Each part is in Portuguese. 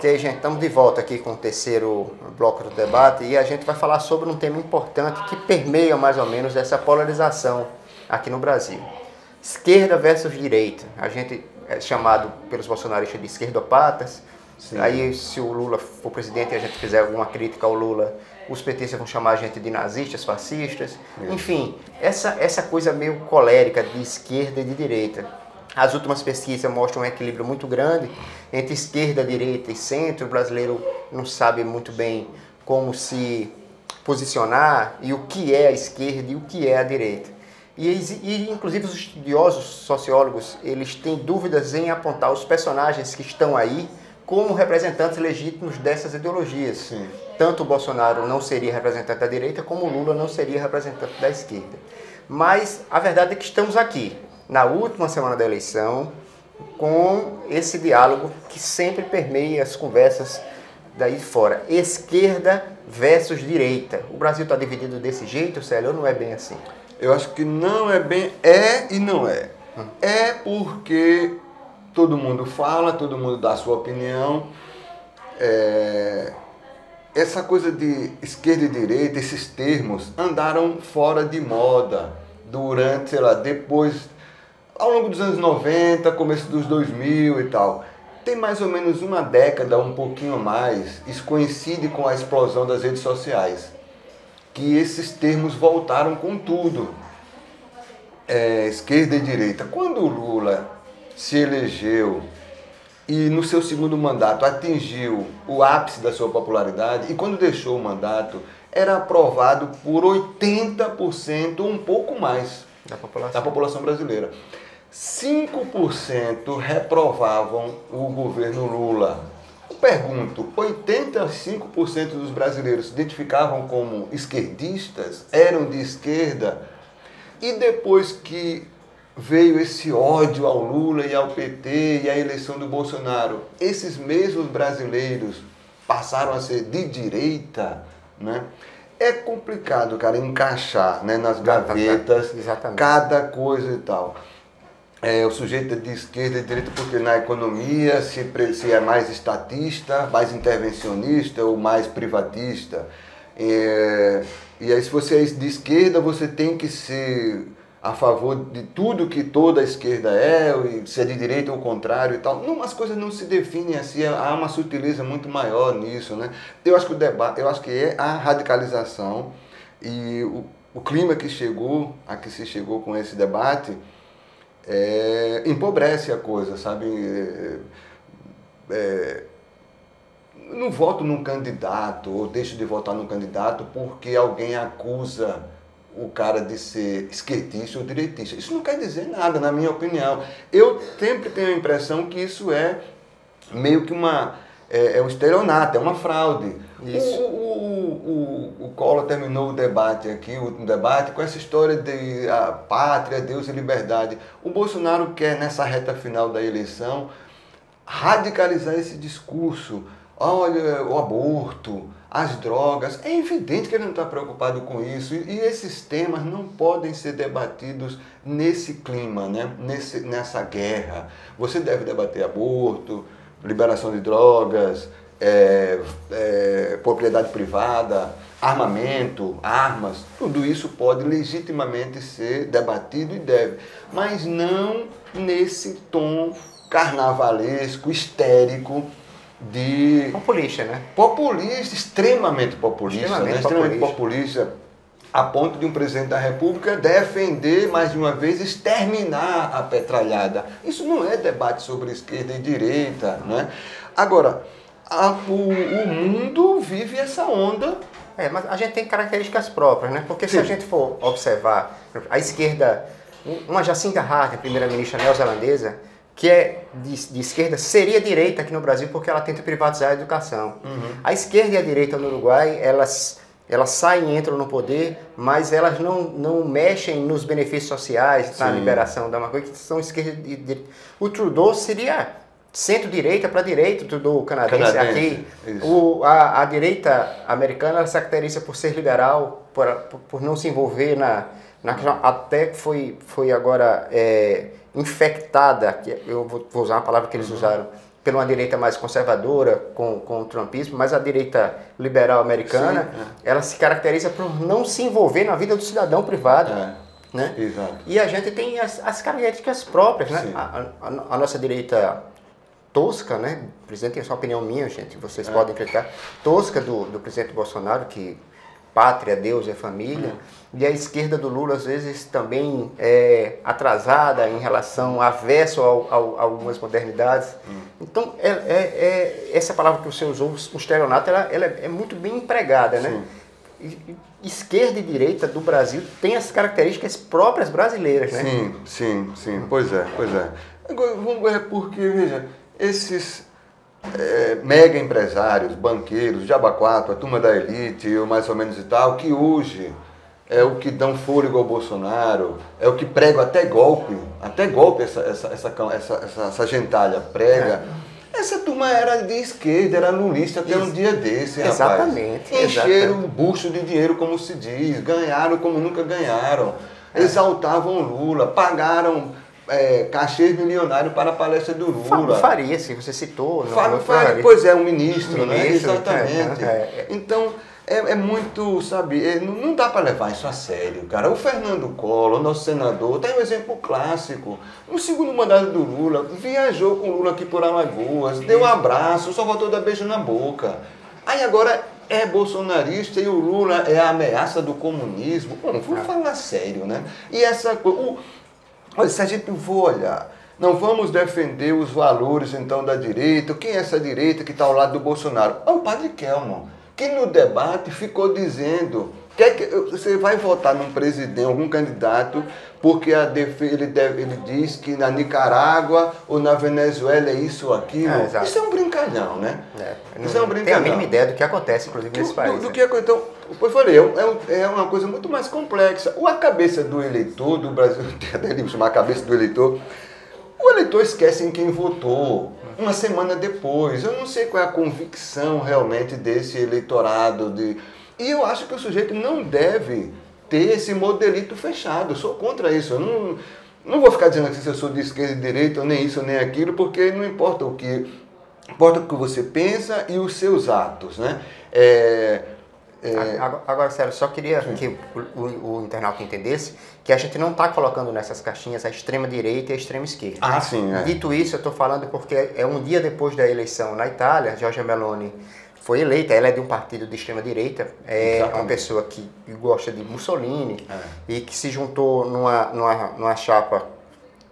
Ok, gente, estamos de volta aqui com o terceiro bloco do debate e a gente vai falar sobre um tema importante que permeia mais ou menos essa polarização aqui no Brasil. Esquerda versus direita. A gente é chamado pelos bolsonaristas de esquerdopatas. Sim. Aí, se o Lula for presidente e a gente fizer alguma crítica ao Lula, os petistas vão chamar a gente de nazistas, fascistas. Enfim, essa coisa meio colérica de esquerda e de direita. As últimas pesquisas mostram um equilíbrio muito grande entre esquerda, direita e centro. O brasileiro não sabe muito bem como posicionar e o que é a esquerda e o que é a direita. E inclusive os estudiosos sociólogos, eles têm dúvidas em apontar os personagens que estão aí como representantes legítimos dessas ideologias. Sim. Tanto o Bolsonaro não seria representante da direita, como o Lula não seria representante da esquerda. Mas a verdade é que estamos aqui, na última semana da eleição, com esse diálogo que sempre permeia as conversas daí de fora. Esquerda versus direita. O Brasil está dividido desse jeito, Célio, ou não é bem assim? Eu acho que não é bem, é e não é. É porque todo mundo fala, todo mundo dá a sua opinião. Essa coisa de esquerda e direita, esses termos, andaram fora de moda durante, sei lá, depois, ao longo dos anos 90, começo dos 2000 e tal. Tem mais ou menos uma década, um pouquinho mais, isso coincide com a explosão das redes sociais, que esses termos voltaram com tudo. Esquerda e direita. Quando o Lula se elegeu e no seu segundo mandato atingiu o ápice da sua popularidade, e quando deixou o mandato, era aprovado por 80%, um pouco mais, da população brasileira. 5% reprovavam o governo Lula. Eu pergunto, 85% dos brasileiros se identificavam como esquerdistas, eram de esquerda, e depois que veio esse ódio ao Lula e ao PT e à eleição do Bolsonaro, esses mesmos brasileiros passaram a ser de direita, né? É complicado, cara, encaixar, né, nas gavetas cada coisa e tal. O sujeito é de esquerda e direita porque na economia se é mais estatista, mais intervencionista ou mais privatista. E aí, se você é de esquerda, você tem que ser a favor de tudo que toda a esquerda é, e se é de direita ou o contrário e tal. Não, as coisas não se definem assim, há uma sutileza muito maior nisso, né? Eu acho que o debate, eu acho que é a radicalização e o clima que se chegou com esse debate empobrece a coisa, sabe? Não voto num candidato ou deixo de votar num candidato porque alguém acusa o cara de ser esquerdista ou direitista. Isso não quer dizer nada, na minha opinião. Eu sempre tenho a impressão que isso é meio que um estelionato, é uma fraude. O Collor terminou o debate aqui, o último debate, com essa história de a pátria, Deus e liberdade. O Bolsonaro quer, nessa reta final da eleição, radicalizar esse discurso. Olha, o aborto, as drogas. É evidente que ele não está preocupado com isso. E esses temas não podem ser debatidos nesse clima, né? Nessa guerra. Você deve debater aborto, liberação de drogas, propriedade privada, armamento, armas. Tudo isso pode legitimamente ser debatido e deve. Mas não nesse tom carnavalesco, histérico, populista, né? Populista, extremamente populista, a ponto de um presidente da República defender, mais de uma vez, exterminar a petralhada. Isso não é debate sobre esquerda e direita, né? Agora, o mundo vive essa onda. Mas a gente tem características próprias, né? Porque se a gente for observar, a esquerda, uma Jacinda Ardern, primeira-ministra neozelandesa, que é de esquerda, seria direita aqui no Brasil porque ela tenta privatizar a educação. A esquerda e a direita no Uruguai, elas saem e entram no poder, mas elas não mexem nos benefícios sociais, na liberação da maconha, que são esquerda e direita. O Trudeau seria centro-direita para direita, o Trudeau canadense aqui. A direita americana ela se caracteriza por ser liberal, por não se envolver na questão, até que foi agora infectada, que eu vou usar uma palavra que eles usaram, pela uma direita mais conservadora com o trumpismo, mas a direita liberal americana, ela se caracteriza por não se envolver na vida do cidadão privado. Né? Exato. E a gente tem as características próprias, né? A nossa direita tosca, né? O presidente tem só opinião minha, gente, vocês podem criticar, tosca do presidente Bolsonaro, que pátria, Deus é família, e a esquerda do Lula às vezes também é atrasada em relação, avesso a algumas modernidades. Então, essa palavra que você usou, o estelionato, ela é muito bem empregada, né? Esquerda e direita do Brasil tem as características próprias brasileiras, né? Sim. Pois é. Porque, veja, esses mega empresários, banqueiros, Diaba 4, a turma da elite, ou mais ou menos e tal, que hoje é o que dão fôlego ao Bolsonaro, é o que prega até golpe essa gentalha prega. Essa turma era de esquerda, era lulista até um dia desse, rapaz. Exatamente. Encheram o bucho de dinheiro, como se diz, ganharam como nunca ganharam, exaltavam Lula, pagaram cachês milionários para a palestra do Lula. Fábio Faria, se você citou. Fábio Faria, pois é, um ministro, né? Exatamente. Então, é muito, sabe, não dá para levar isso a sério, cara. O Fernando Collor, nosso senador, tem um exemplo clássico. No segundo mandato do Lula, viajou com o Lula aqui por Alagoas, deu um abraço, só voltou a dar beijo na boca. Aí agora é bolsonarista e o Lula é a ameaça do comunismo. Bom, vamos falar sério, né? E essa coisa... Olha, se a gente for olhar, não vamos defender os valores, então, da direita. Quem é essa direita que está ao lado do Bolsonaro? É o padre Kelman, que no debate ficou dizendo que você vai votar num presidente, algum candidato, porque ele diz que na Nicarágua ou na Venezuela é isso ou aquilo. Isso é um brincalhão, né? Isso é um brincalhão. Tem a mínima ideia do que acontece, inclusive, nesse país. Então, eu falei, é uma coisa muito mais complexa. A cabeça do eleitor do Brasil, até chamar a cabeça do eleitor, o eleitor esquece em quem votou uma semana depois. Eu não sei qual é a convicção realmente desse eleitorado. E eu acho que o sujeito não deve ter esse modelito fechado. Eu sou contra isso. Eu não vou ficar dizendo se eu sou de esquerda e de direita, ou nem isso, ou nem aquilo, porque não importa o que. Importa o que você pensa e os seus atos, né? Agora, Sérgio, só queria que o internauta entendesse que a gente não está colocando nessas caixinhas a extrema-direita e a extrema-esquerda. Sim. Dito isso, eu estou falando porque é um dia depois da eleição na Itália, Giorgia Meloni foi eleita, ela é de um partido de extrema-direita, é uma pessoa que gosta de Mussolini e que se juntou numa chapa,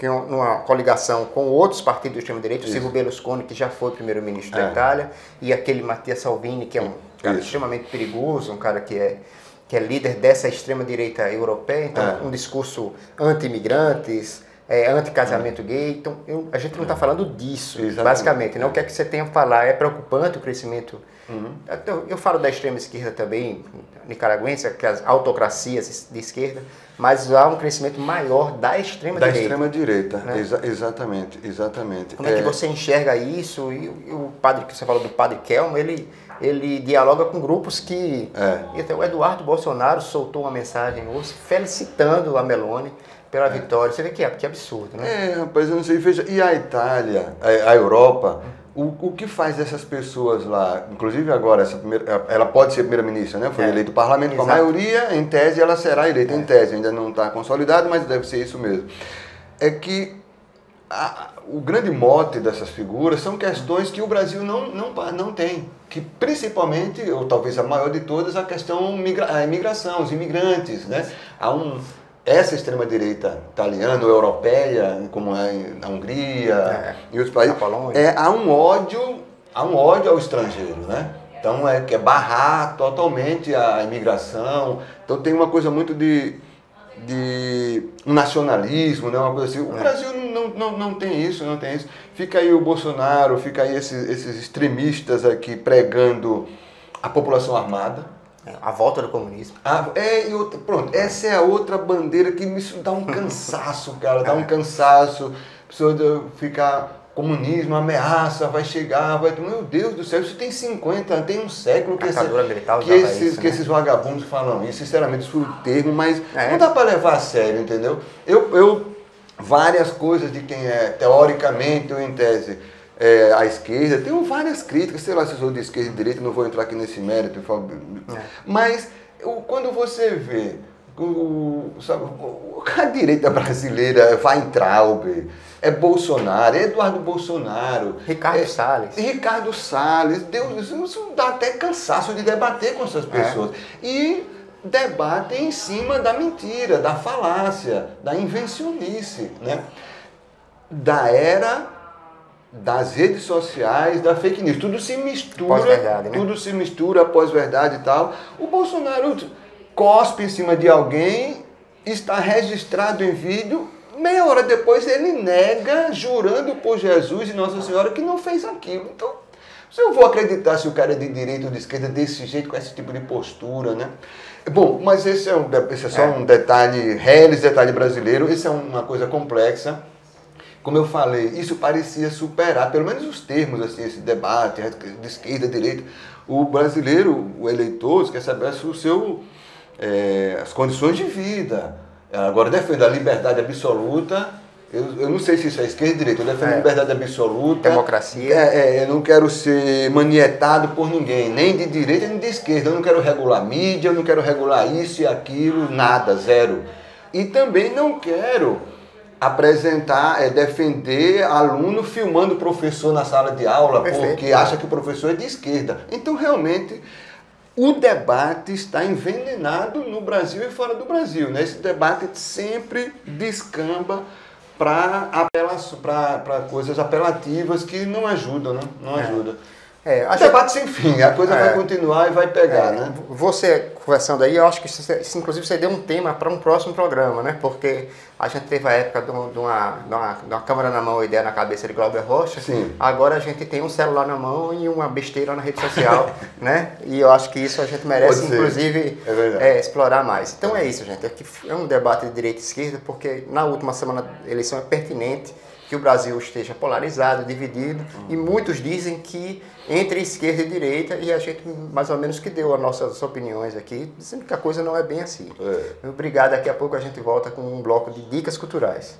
numa coligação com outros partidos de extrema-direita, o Silvio Berlusconi, que já foi primeiro-ministro da Itália, e aquele Matteo Salvini, que é um cara extremamente perigoso, um cara que é líder dessa extrema-direita europeia, então um discurso anti-imigrantes, anti-casamento gay, então a gente não está falando disso, basicamente, né? O que é que você tem a falar? É preocupante o crescimento. Eu falo da extrema-esquerda também, nicaragüense, que as autocracias de esquerda, mas há um crescimento maior da extrema-direita. Da extrema-direita, né? Exatamente. Como é que você enxerga isso? E o padre, que você falou do padre Kelman, ele dialoga com grupos que... E até o Eduardo Bolsonaro soltou uma mensagem hoje felicitando a Meloni pela vitória. Você vê que absurdo, né? Rapaz, eu não sei. Veja, e a Itália, a Europa, o que faz essas pessoas lá, inclusive agora, ela pode ser primeira-ministra, né? Foi eleita o parlamento com a maioria, em tese ela será eleita, em tese, ainda não está consolidado, mas deve ser isso mesmo. É que o grande mote dessas figuras são questões que o Brasil não tem, que principalmente, ou talvez a maior de todas, a questão a imigração, os imigrantes, né? Essa extrema-direita italiana ou europeia, como é na Hungria e outros países, há um ódio ao estrangeiro, né? Então é barrar totalmente a imigração. Então tem uma coisa muito de um nacionalismo, né? Uma coisa assim. O Brasil não tem isso, não tem isso. Fica aí o Bolsonaro, fica aí esses extremistas aqui pregando a população armada. A volta do comunismo. Pronto, essa é a outra bandeira que me dá um cansaço, cara, dá um cansaço. A pessoa ficar, comunismo, ameaça, vai chegar, meu Deus do céu, isso tem 50, tem um século que esses vagabundos falam isso, sinceramente, isso foi o termo, mas não dá para levar a sério, entendeu? Várias coisas de quem é, teoricamente ou em tese, à esquerda. Tenho várias críticas, sei lá se eu sou de esquerda e direita, não vou entrar aqui nesse mérito. Mas quando você vê a direita brasileira, Weintraub, Bolsonaro, Eduardo Bolsonaro, Ricardo Salles, Deus, isso dá até cansaço de debater com essas pessoas. E debatem em cima da mentira, da falácia, da invencionice, né? Da era das redes sociais, da fake news. Tudo se mistura, né? Tudo se mistura, pós-verdade e tal. O Bolsonaro cospe em cima de alguém, está registrado em vídeo, meia hora depois ele nega, jurando por Jesus e Nossa Senhora que não fez aquilo. Então, se eu vou acreditar se o cara é de direita ou de esquerda desse jeito, com esse tipo de postura, né? Bom, mas esse é só um detalhe, detalhe brasileiro, isso é uma coisa complexa. Como eu falei, isso parecia superar, pelo menos os termos, assim, esse debate de esquerda, direita. O brasileiro, o eleitor, quer saber as condições de vida. Agora, defendo a liberdade absoluta. Eu não sei se isso é esquerda ou direita. Eu defendo a liberdade absoluta. Democracia. Eu não quero ser manietado por ninguém, nem de direita nem de esquerda. Eu não quero regular mídia, eu não quero regular isso e aquilo, nada, zero. E também não quero defender aluno filmando o professor na sala de aula, porque acha que o professor é de esquerda. Então, realmente, o debate está envenenado no Brasil e fora do Brasil, né? Esse debate sempre descamba para coisas apelativas que não ajudam, né? Não ajudam. Debate sem fim, a coisa vai continuar e vai pegar, né? Você conversando aí, eu acho que isso, inclusive, você deu um tema para um próximo programa, né? Porque a gente teve a época de uma câmera na mão e ideia na cabeça de Glauber Rocha. Sim. Agora a gente tem um celular na mão e uma besteira na rede social, né? E eu acho que isso a gente merece, inclusive, explorar mais. Então é isso, gente. É um debate de direita e esquerda, porque na última semana a eleição é pertinente que o Brasil esteja polarizado, dividido, e muitos dizem que entre esquerda e direita, e a gente mais ou menos que deu as nossas opiniões aqui, dizendo que a coisa não é bem assim. Obrigado, daqui a pouco a gente volta com um bloco de dicas culturais.